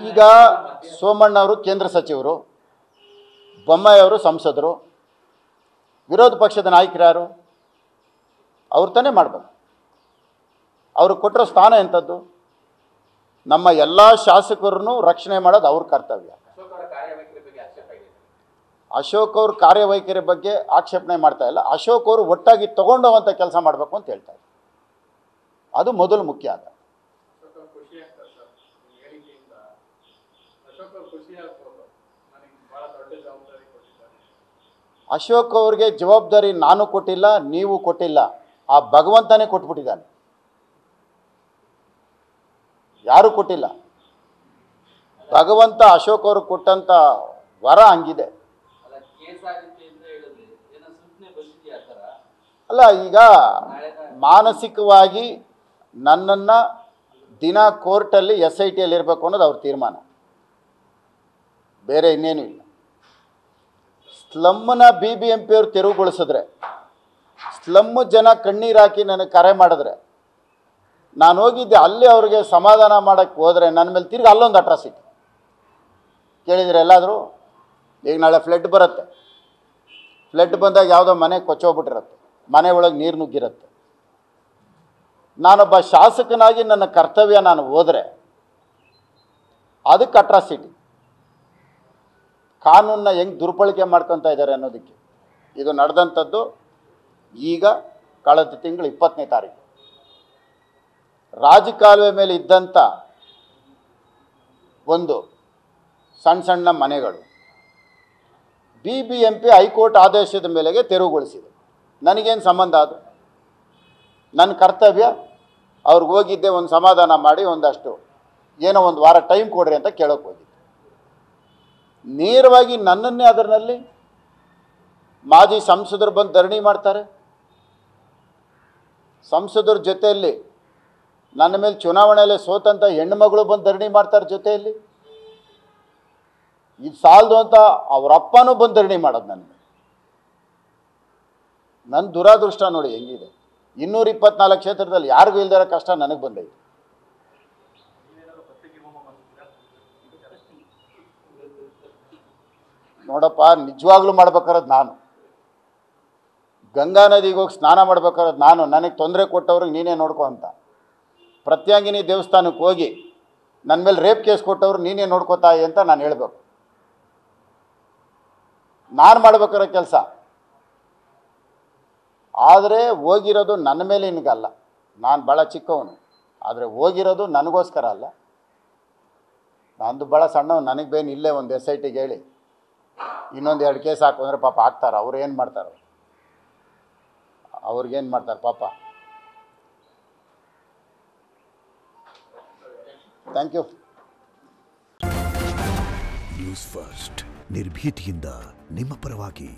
ಈಗ ಸೋಮಣ್ಣ ಅವರು ಕೇಂದ್ರ ಸಚಿವರು, ಬೊಮ್ಮಾಯಿ ಅವರು ಸಂಸದರು, ವಿರೋಧ ಪಕ್ಷದ ನಾಯಕರು ಯಾರು? ಅವ್ರು ತಾನೇ ಮಾಡಬೇಕು. ಅವರು ಕೊಟ್ಟಿರೋ ಸ್ಥಾನ ಎಂಥದ್ದು? ನಮ್ಮ ಎಲ್ಲ ಶಾಸಕರನ್ನು ರಕ್ಷಣೆ ಮಾಡೋದು ಅವ್ರ ಕರ್ತವ್ಯ. ಅಶೋಕ್ ಅವ್ರ ಕಾರ್ಯವೈಖರಿ ಬಗ್ಗೆ ಆಕ್ಷೇಪಣೆ ಮಾಡ್ತಾ ಇಲ್ಲ. ಅಶೋಕ್ ಅವರು ಒಟ್ಟಾಗಿ ತಗೊಂಡೋವಂಥ ಕೆಲಸ ಮಾಡಬೇಕು ಅಂತ ಹೇಳ್ತಾರೆ. ಅದು ಮೊದಲು ಮುಖ್ಯ. ಆದ ಅಶೋಕ್ ಅವ್ರಿಗೆ ಜವಾಬ್ದಾರಿ ನಾನು ಕೊಟ್ಟಿಲ್ಲ, ನೀವು ಕೊಟ್ಟಿಲ್ಲ, ಆ ಭಗವಂತನೇ ಕೊಟ್ಬಿಟ್ಟಿದ್ದಾನೆ. ಯಾರು ಕೊಟ್ಟಿಲ್ಲ. ಭಗವಂತ ಅಶೋಕ್ ಅವರು ಕೊಟ್ಟಂತ ವರ ಹಂಗಿದೆ. ಅಲ್ಲ, ಈಗ ಮಾನಸಿಕವಾಗಿ ನನ್ನನ್ನು ದಿನ ಕೋರ್ಟಲ್ಲಿ SITಯಲ್ಲಿ ಇರಬೇಕು ಅನ್ನೋದು ಅವ್ರ ತೀರ್ಮಾನ, ಬೇರೆ ಇನ್ನೇನು ಇಲ್ಲ. ಸ್ಲಮ್ಮನ್ನ BBMP ಅವರು ತೆರವುಗೊಳಿಸಿದ್ರೆ, ಸ್ಲಮ್ ಜನ ಕಣ್ಣೀರು ಹಾಕಿ ನನಗೆ ಕರೆ ಮಾಡಿದ್ರೆ, ನಾನು ಹೋಗಿದ್ದೆ ಅಲ್ಲಿ ಅವ್ರಿಗೆ ಸಮಾಧಾನ ಮಾಡೋಕ್ಕೆ ಹೋದರೆ ನನ್ನ ಮೇಲೆ ತಿರ್ಗಿ ಅಲ್ಲೊಂದು ಅಟ್ರಾಸಿಟಿ ಕೇಳಿದರೆ ಎಲ್ಲಾದರೂ. ಈಗ ನಾಳೆ ಫ್ಲಡ್ ಬರುತ್ತೆ, ಫ್ಲಡ್ ಬಂದಾಗ ಯಾವುದೋ ಮನೆ ಕೊಚ್ಚೋಗ್ಬಿಟ್ಟಿರುತ್ತೆ, ಮನೆ ಒಳಗೆ ನೀರು ನುಗ್ಗಿರುತ್ತೆ. ನಾನೊಬ್ಬ ಶಾಸಕನಾಗಿ ನನ್ನ ಕರ್ತವ್ಯ ನಾನು ಹೋದರೆ ಅದಕ್ಕೆ ಅಟ್ರಾಸಿಟಿ. ಕಾನೂನನ್ನ ಹೆಂಗೆ ದುರ್ಬಳಕೆ ಮಾಡ್ಕೊತಾ ಇದ್ದಾರೆ ಅನ್ನೋದಕ್ಕೆ ಇದು ನಡೆದಂಥದ್ದು. ಈಗ ಕಳೆದ ತಿಂಗಳು 20ನೇ ತಾರೀಕು ರಾಜಕಾಲುವೆ ಮೇಲೆ ಇದ್ದಂಥ ಒಂದು ಸಣ್ಣ ಸಣ್ಣ ಮನೆಗಳು BBMP ಹೈಕೋರ್ಟ್ ಆದೇಶದ ಮೇಲೆಗೆ ತೆರವುಗೊಳಿಸಿದೆ. ನನಗೇನು ಸಂಬಂಧ? ಅದು ನನ್ನ ಕರ್ತವ್ಯ. ಅವ್ರಿಗೆ ಹೋಗಿದ್ದೆ, ಒಂದು ಸಮಾಧಾನ ಮಾಡಿ ಒಂದಷ್ಟು ಏನೋ ಒಂದು ವಾರ ಟೈಮ್ ಕೊಡ್ರಿ ಅಂತ ಕೇಳೋಕೆ ಹೋಗಿದ್ದೆ. ನೇರವಾಗಿ ನನ್ನನ್ನೇ ಅದರಲ್ಲಿ ಮಾಜಿ ಸಂಸದರು ಬಂದು ಧರಣಿ ಮಾಡ್ತಾರೆ. ಸಂಸದರ ಜೊತೆಯಲ್ಲಿ ನನ್ನ ಮೇಲೆ ಚುನಾವಣೆಯಲ್ಲಿ ಸೋತಂಥ ಹೆಣ್ಣುಮಗಳು ಬಂದು ಧರಣಿ ಮಾಡ್ತಾರೆ ಜೊತೆಯಲ್ಲಿ. ಇದು ಸಾಲದು ಅಂತ ಅವ್ರ ಅಪ್ಪನೂ ಬಂದು ಧರಣಿ ಮಾಡೋದು ನನ್ನ ಮೇಲೆ. ನನ್ನ ದುರಾದೃಷ್ಟ ನೋಡಿ ಹೆಂಗಿದೆ. 224 ಕ್ಷೇತ್ರದಲ್ಲಿ ಯಾರಿಗೂ ಇಲ್ದಿರೋ ಕಷ್ಟ ನನಗೆ ಬಂದೈತೆ. ನೋಡಪ್ಪ, ನಿಜವಾಗ್ಲೂ ಮಾಡ್ಬೇಕಾರದು ನಾನು. ಗಂಗಾ ನದಿಗೆ ಹೋಗಿ ಸ್ನಾನ ಮಾಡ್ಬೇಕಾರದು ನಾನು. ನನಗೆ ತೊಂದರೆ ಕೊಟ್ಟವ್ರಿಗೆ ನೀನೇ ನೋಡ್ಕೊ ಅಂತ. ಪ್ರತ್ಯಾಂಗಿನಿ ದೇವಸ್ಥಾನಕ್ಕೆ ಹೋಗಿ ನನ್ನ ಮೇಲೆ ರೇಪ್ ಕೇಸ್ ಕೊಟ್ಟವ್ರು ನೀನೇ ನೋಡ್ಕೋತಾಯಿ ಅಂತ ನಾನು ಹೇಳಬೇಕು. ನಾನು ಮಾಡ್ಬೇಕಾರೋ ಕೆಲಸ. ಆದರೆ ಹೋಗಿರೋದು ನನ್ನ ಮೇಲೆ ನಿನಗಲ್ಲ. ನಾನು ಭಾಳ ಚಿಕ್ಕವನು, ಆದರೆ ಹೋಗಿರೋದು ನನಗೋಸ್ಕರ ಅಲ್ಲ. ನಂದು ಭಾಳ ಸಣ್ಣವನು. ನನಗೆ ಬೇನು ಇಲ್ಲೇ ಒಂದು SITಗೆ ಹೇಳಿ ಇನ್ನೊಂದು 2 ಕೇಸ್ ಹಾಕು ಅಂದರೆ ಪಾಪ ಹಾಕ್ತಾರೆ. ಅವ್ರು ಏನು ಮಾಡ್ತಾರೆ? ಅವ್ರಿಗೇನು ಮಾಡ್ತಾರೆ ಪಾಪ. Thank you. ನ್ಯೂಸ್ ಫಸ್ಟ್, ನಿರ್ಭೀತಿಯಿಂದ ನಿಮ್ಮ ಪರವಾಗಿ.